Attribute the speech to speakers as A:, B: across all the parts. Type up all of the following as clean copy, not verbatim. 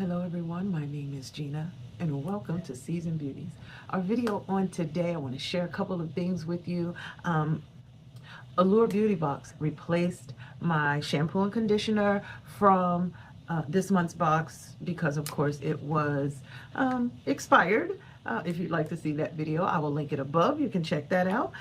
A: Hello everyone, my name is Gina and welcome to Season Beauties. Our video on today, I want to share a couple of things with you. Allure Beauty Box replaced my shampoo and conditioner from this month's box because of course it was expired. If you'd like to see that video, I will link it above. You can check that out.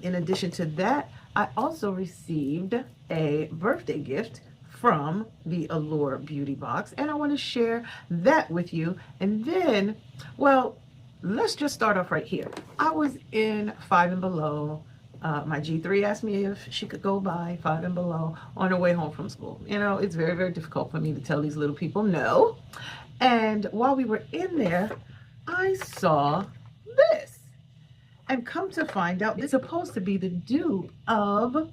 A: In addition to that, I also received a birthday gift from the Allure Beauty Box, and I want to share that with you. And then, well, let's just start off right here. I was in Five and Below. My G3 asked me if she could go by Five and Below on her way home from school. You know, it's very, very difficult for me to tell these little people no. And while we were in there, I saw this. And come to find out, it's supposed to be the dupe of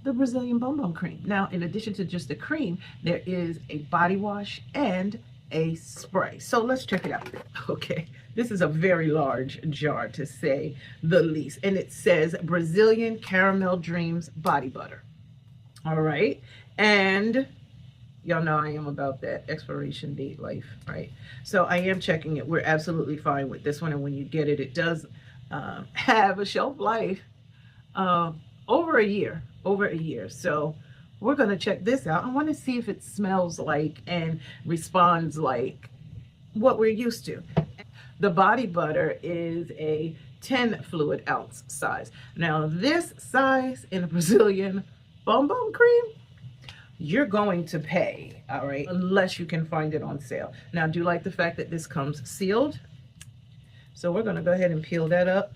A: the Brazilian Bum Bum cream. Now, in addition to just the cream, there is a body wash and a spray. So let's check it out. Okay, this is a very large jar to say the least. And it says Brazilian Caramel Dreams Body Butter. All right. And y'all know I am about that expiration date life, right? So I am checking it. We're absolutely fine with this one. And when you get it, it does have a shelf life over a year. So we're going to check this out. I want to see if it smells like and responds like what we're used to. The body butter is a 10 fluid ounce size. Now this size in a Brazilian Bum Bum cream, you're going to pay, all right, unless you can find it on sale. Now, I do like the fact that this comes sealed. So we're going to go ahead and peel that up.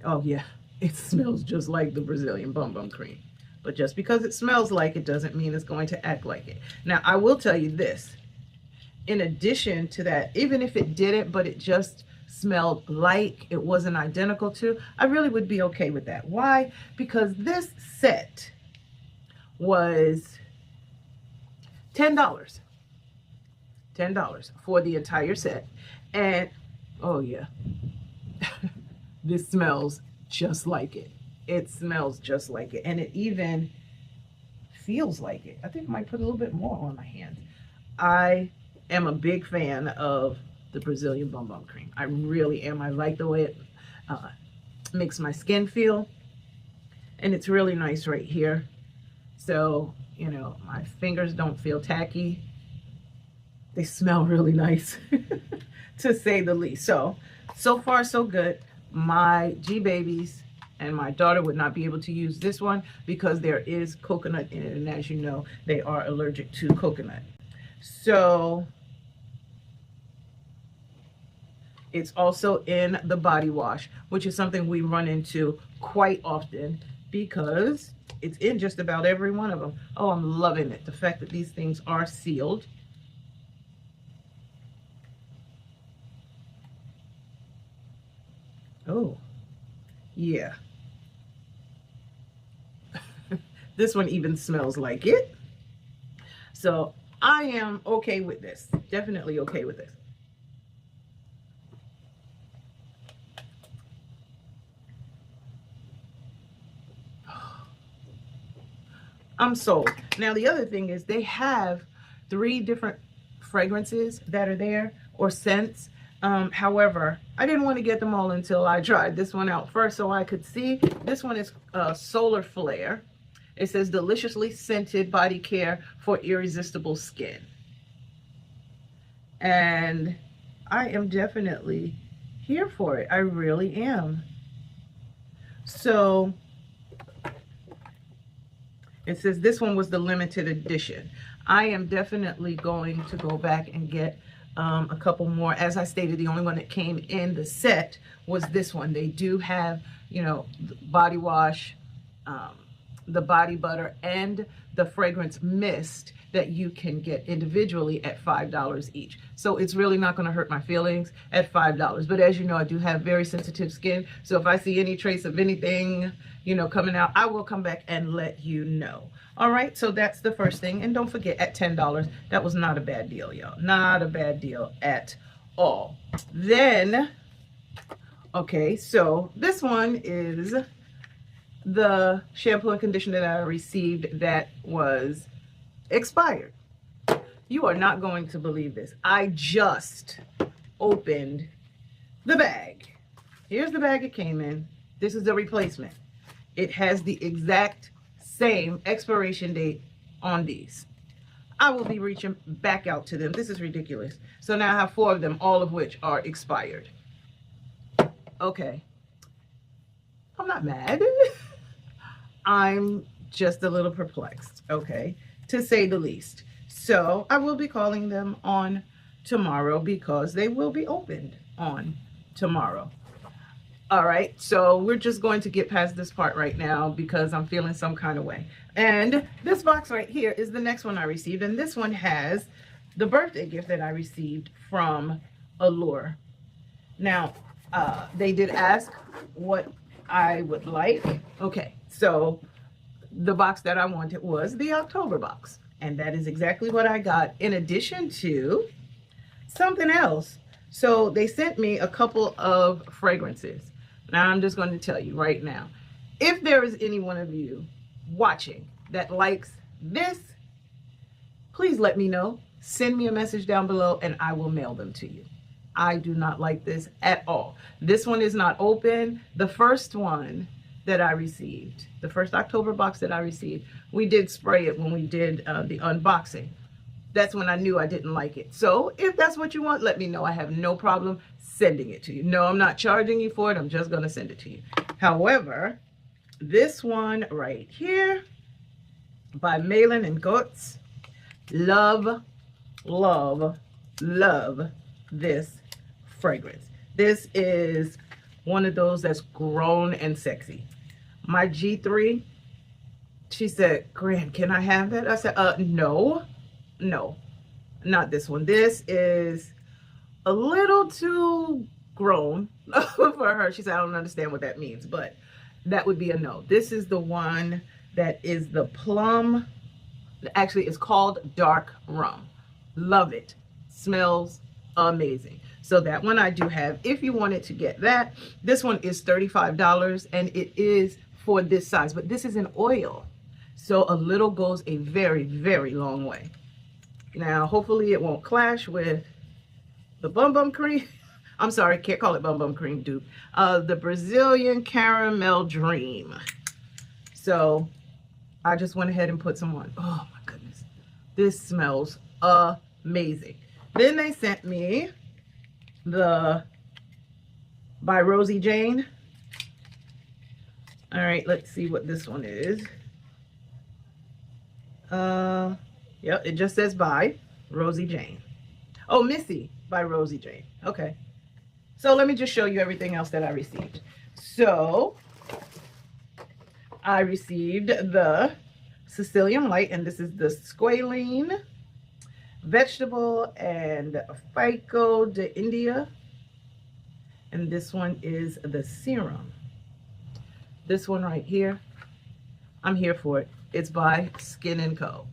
A: Oh yeah, it smells just like the Brazilian Bum Bum cream. But just because it smells like it doesn't mean it's going to act like it. Now, I will tell you this. In addition to that, even if it didn't, but it just smelled like it wasn't identical to, I really would be okay with that. Why? Because this set was $10. $10 for the entire set. And, oh yeah, this smells just like it. It smells just like it. And it even feels like it. I think I might put a little bit more on my hands. I am a big fan of the Brazilian Bum Bum cream. I really am. I like the way it makes my skin feel. And it's really nice right here. So, you know, my fingers don't feel tacky. They smell really nice, to say the least. So far so good. My G-babies and my daughter would not be able to use this one because there is coconut in it. And as you know, they are allergic to coconut. So it's also in the body wash, which is something we run into quite often because it's in just about every one of them. Oh, I'm loving it. The fact that these things are sealed. Oh, yeah. This one even smells like it. So I am okay with this. Definitely okay with this. I'm sold. Now, the other thing is they have 3 different fragrances that are there, or scents. However, I didn't want to get them all until I tried this one out first so I could see. This one is Solar Flare. It says deliciously scented body care for irresistible skin. And I am definitely here for it. I really am. So it says this one was the limited edition. I am definitely going to go back and get a couple more. As I stated, the only one that came in the set was this one. They do have, you know, the body wash, the body butter, and the fragrance mist that you can get individually at $5 each. So it's really not going to hurt my feelings at $5. But as you know, I do have very sensitive skin. So if I see any trace of anything, you know, coming out, I will come back and let you know. All right, so that's the first thing. And don't forget, at $10, that was not a bad deal, y'all. Not a bad deal at all. Then, okay, so this one is the shampoo and conditioner that I received that was expired. You are not going to believe this. I just opened the bag. Here's the bag it came in. This is the replacement. It has the exact same expiration date on these. I will be reaching back out to them. This is ridiculous. So now I have 4 of them, all of which are expired. Okay. I'm not mad. I'm just a little perplexed, okay, to say the least. So I will be calling them on tomorrow because they will be opened on tomorrow. All right, so we're just going to get past this part right now because I'm feeling some kind of way. And this box right here is the next one I received, and this one has the birthday gift that I received from Allure. Now, they did ask what I would like. Okay, so the box that I wanted was the October box, and that is exactly what I got, in addition to something else. So they sent me a couple of fragrances. Now I'm just going to tell you right now, if there is any one of you watching that likes this, please let me know. Send me a message down below and I will mail them to you. I do not like this at all. This one is not open. The first one that I received, the first October box that I received, we did spray it when we did the unboxing. That's when I knew I didn't like it. So if that's what you want, let me know. I have no problem sending it to you. No, I'm not charging you for it. I'm just going to send it to you. However, this one right here by Malin and Goetz, love, love, love this fragrance. This is one of those that's grown and sexy. My G3, she said, Grant, can I have that? I said, no, not this one. This is a little too grown for her. She said, I don't understand what that means, but that would be a no. This is the one that is the plum. Actually, it's called Dark Rum. Love it. Smells amazing. So that one I do have. If you wanted to get that, this one is $35 and it is for this size, but this is an oil. So a little goes a very, very long way. Now, hopefully it won't clash with the Bum Bum Cream. I'm sorry, can't call it Bum Bum Cream dupe. The Brazilian Caramel Dream. So I just went ahead and put some on. Oh my goodness. This smells amazing. Then they sent me the by Rosie Jane. All right, let's see what this one is. Yep, it just says by Rosie Jane. Oh, Missy by Rosie Jane. Okay. So let me just show you everything else that I received. So I received the Sicilian Light, and this is the Squalene Vegetable and Fico de India. And this one is the Serum. This one right here, I'm here for it. It's by Skin & Co.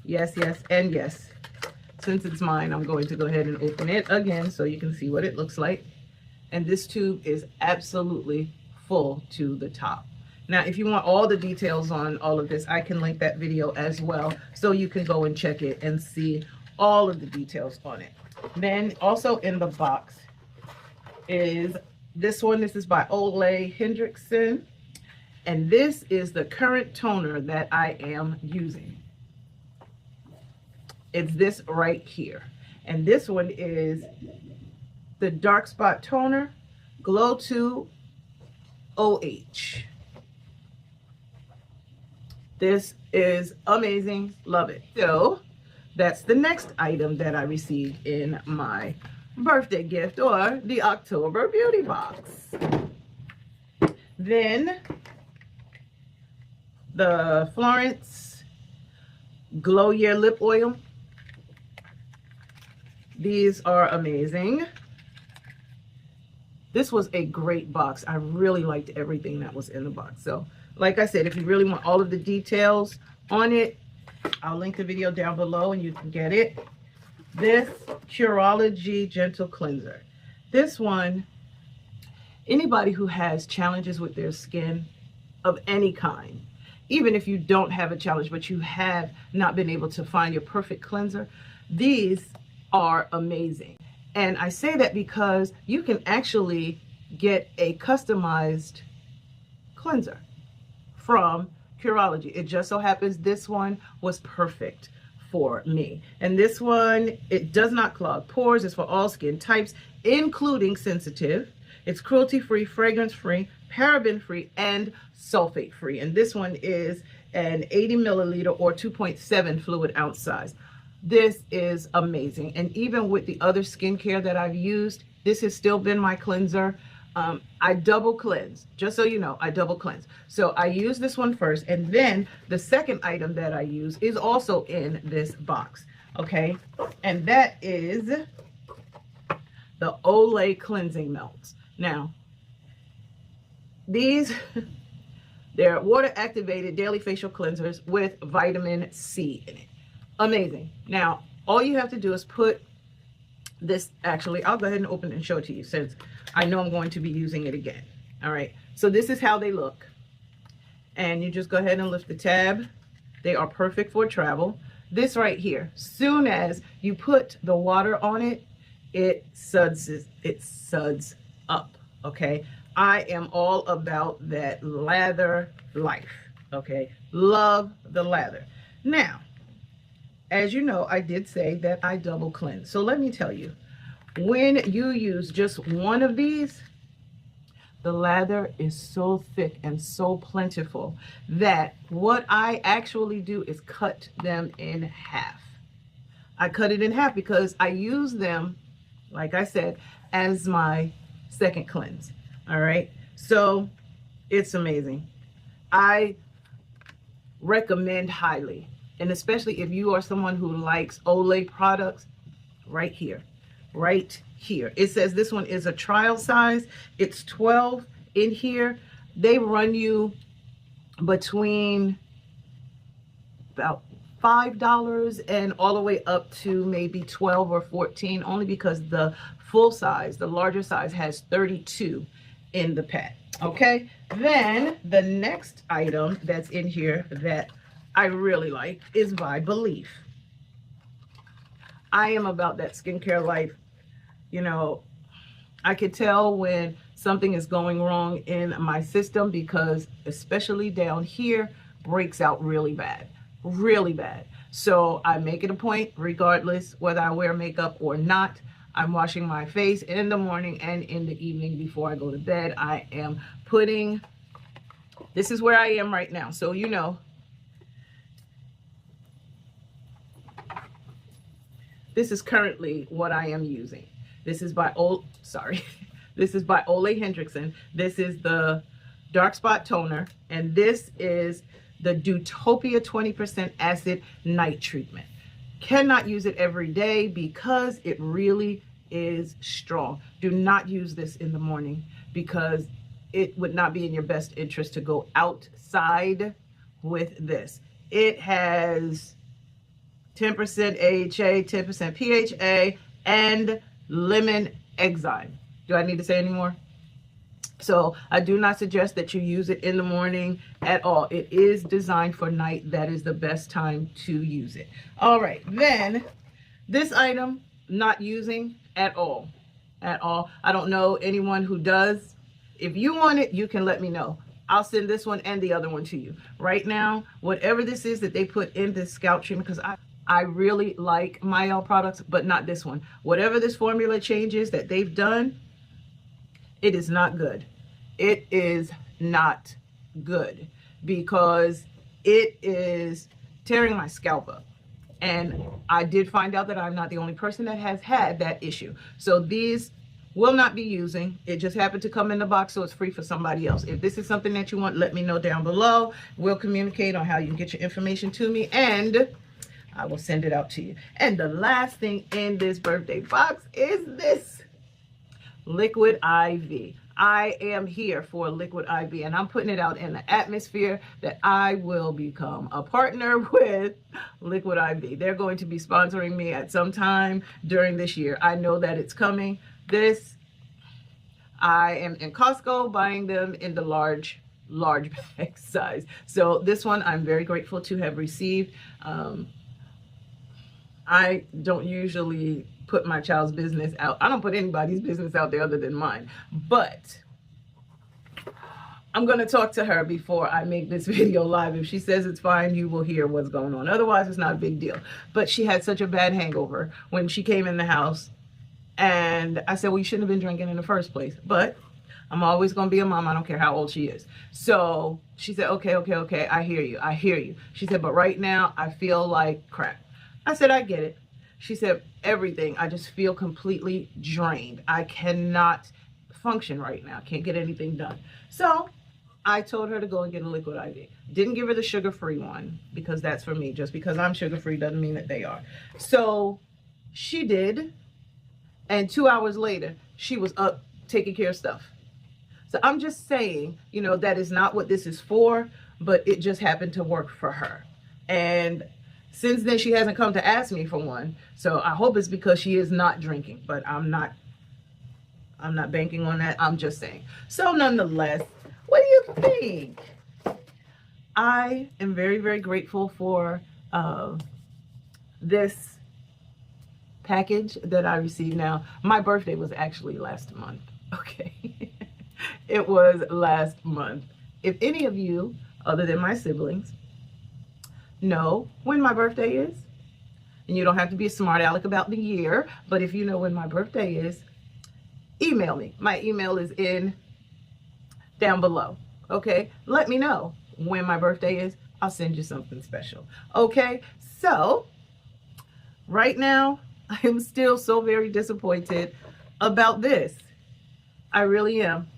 A: Yes, yes, and yes. Since it's mine, I'm going to go ahead and open it again so you can see what it looks like. And this tube is absolutely full to the top. Now, if you want all the details on all of this, I can link that video as well so you can go and check it and see all of the details on it. Then also in the box is this one. This is by Ole Hendrickson. And this is the current toner that I am using. It's this right here. And this one is the Dark Spot Toner Glow 2 OH. This is amazing. Love it. So that's the next item that I received in my birthday gift, or the October Beauty Box. Then the Florence Glow Year Lip Oil. These are amazing. This was a great box. I really liked everything that was in the box. So like I said, if you really want all of the details on it, I'll link the video down below and you can get it. This Curology Gentle Cleanser. This one, anybody who has challenges with their skin of any kind, even if you don't have a challenge, but you have not been able to find your perfect cleanser, these are amazing. And I say that because you can actually get a customized cleanser from Curology. It just so happens this one was perfect for me. And this one, it does not clog pores. It's for all skin types, including sensitive. It's cruelty-free, fragrance-free, paraben-free, and sulfate-free. And this one is an 80 milliliter or 2.7 fluid ounce size. This is amazing. And even with the other skincare that I've used, this has still been my cleanser. I double cleanse, just so you know, I double cleanse. So I use this one first, and then the second item that I use is also in this box, okay? And that is the Olay Cleansing Melts. Now, these, they're water activated daily facial cleansers with vitamin C in it. Amazing. Now, all you have to do is put this, actually, I'll go ahead and open it and show it to you since I know I'm going to be using it again. All right, so this is how they look. And you just go ahead and lift the tab. They are perfect for travel. This right here, soon as you put the water on it, it suds up, okay? I am all about that lather life, okay? Love the lather. Now, as you know, I did say that I double cleanse. So let me tell you, when you use just one of these, the lather is so thick and so plentiful that what I actually do is cut them in half. I cut it in half because I use them, like I said, as my second cleanse. All right, so it's amazing. I recommend highly, and especially if you are someone who likes Olay products, right here. It says this one is a trial size. It's 12 in here. They run you between about $5 and all the way up to maybe 12 or 14, only because the full size, the larger size, has 32 in the pack. Okay, then the next item that's in here that I really like is by Belief. I am about that skincare life. You know, I could tell when something is going wrong in my system because especially down here, breaks out really bad, really bad. So I make it a point, regardless whether I wear makeup or not, I'm washing my face in the morning and in the evening before I go to bed. I am putting, this is where I am right now. So, you know, this is currently what I am using. This is by this is by Ole Hendrickson. This is the Dark Spot Toner, and this is the Dutopia 20% Acid Night Treatment. Cannot use it every day because it really is strong. Do not use this in the morning because it would not be in your best interest to go outside with this. It has 10% AHA, 10% PHA, and lemon enzyme. Do I need to say any more? So I do not suggest that you use it in the morning at all. It is designed for night. That is the best time to use it. All right, then this item, not using at all, at all. I don't know anyone who does. If you want it, you can let me know. I'll send this one and the other one to you. Right now, whatever this is that they put in this scalp treatment, because I really like Mielle products, but not this one. Whatever this formula change is that they've done, it is not good. It is not good because it is tearing my scalp up. And I did find out that I'm not the only person that has had that issue. So these will not be using. It just happened to come in the box, so it's free for somebody else. If this is something that you want, let me know down below. We'll communicate on how you can get your information to me, and I will send it out to you. And the last thing in this birthday box is this Liquid IV. I am here for Liquid IV, and I'm putting it out in the atmosphere that I will become a partner with Liquid IV. They're going to be sponsoring me at some time during this year. I know that it's coming. This, I am in Costco buying them in the large large bag size. So this one I'm very grateful to have received. I don't usually put my child's business out. I don't put anybody's business out there other than mine. But I'm going to talk to her before I make this video live. If she says it's fine, you will hear what's going on. Otherwise, it's not a big deal. But she had such a bad hangover when she came in the house. And I said, well, you shouldn't have been drinking in the first place. But I'm always going to be a mom. I don't care how old she is. So she said, okay. I hear you. She said, but right now I feel like crap. I said, I get it. She said, everything. I just feel completely drained. I cannot function right now. Can't get anything done. So I told her to go and get a liquid IV. Didn't give her the sugar-free one because that's for me. Just because I'm sugar-free doesn't mean that they are. So she did. And 2 hours later, she was up taking care of stuff. So I'm just saying, you know, that is not what this is for, but it just happened to work for her. And since then, she hasn't come to ask me for one. So I hope it's because she is not drinking, but I'm not banking on that. I'm just saying. So nonetheless, what do you think? I am very, very grateful for this package that I received. Now, my birthday was actually last month. Okay. It was last month. If any of you, other than my siblings, know when my birthday is, and you don't have to be a smart aleck about the year, but if you know when my birthday is, email me. My email is down below. Okay, let me know when my birthday is. I'll send you something special. Okay, so right now I am still so very disappointed about this. I really am.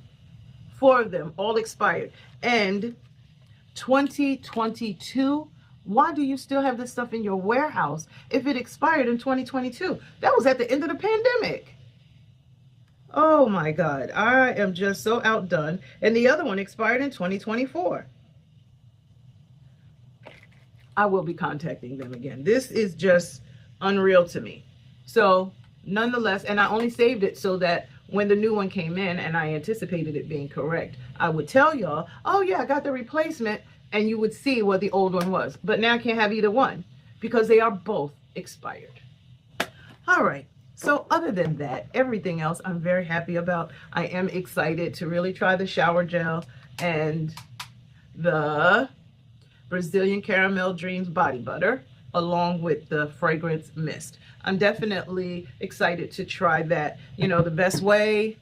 A: 4 of them all expired. And 2022, why do you still have this stuff in your warehouse if it expired in 2022? That was at the end of the pandemic. Oh my God, I am just so outdone. And the other one expired in 2024. I will be contacting them again. This is just unreal to me. So nonetheless, and I only saved it so that when the new one came in and I anticipated it being correct, I would tell y'all, oh yeah, I got the replacement, and you would see what the old one was. But now I can't have either one because they are both expired. All right. So other than that, everything else I'm very happy about. I am excited to really try the shower gel and the Brazilian Caramel Dreams body butter along with the fragrance mist. I'm definitely excited to try that. You know, the best way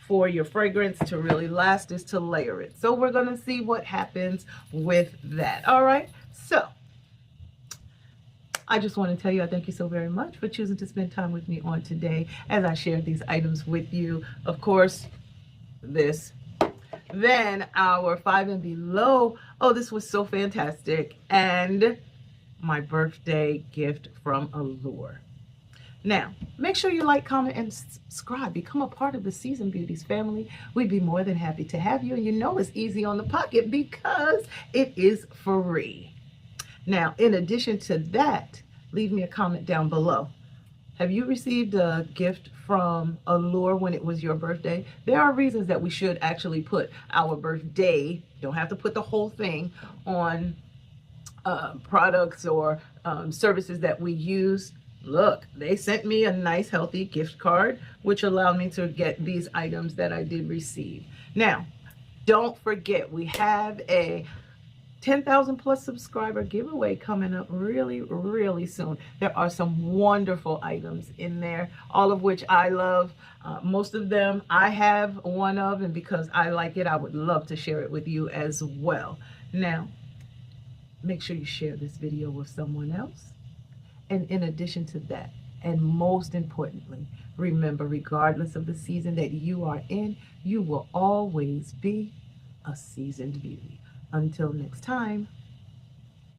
A: for your fragrance to really last is to layer it. So we're going to see what happens with that. All right. So I just want to tell you, I thank you so very much for choosing to spend time with me on today as I share these items with you. Of course, this, then our 5 and below. Oh, this was so fantastic. And my birthday gift from Allure. Now, make sure you like, comment, and subscribe. Become a part of the Season Beauties family. We'd be more than happy to have you. And you know it's easy on the pocket because it is free. Now, in addition to that, leave me a comment down below. Have you received a gift from Allure when it was your birthday? There are reasons that we should actually put our birthday, don't have to put the whole thing on products or services that we use. Look, they sent me a nice healthy gift card, which allowed me to get these items that I did receive. Now, don't forget, we have a 10,000 plus subscriber giveaway coming up really, really soon. There are some wonderful items in there, all of which I love. Most of them I have one of, and because I like it, I would love to share it with you as well. Now, make sure you share this video with someone else. And in addition to that, and most importantly, remember, regardless of the season that you are in, you will always be a seasoned beauty. Until next time,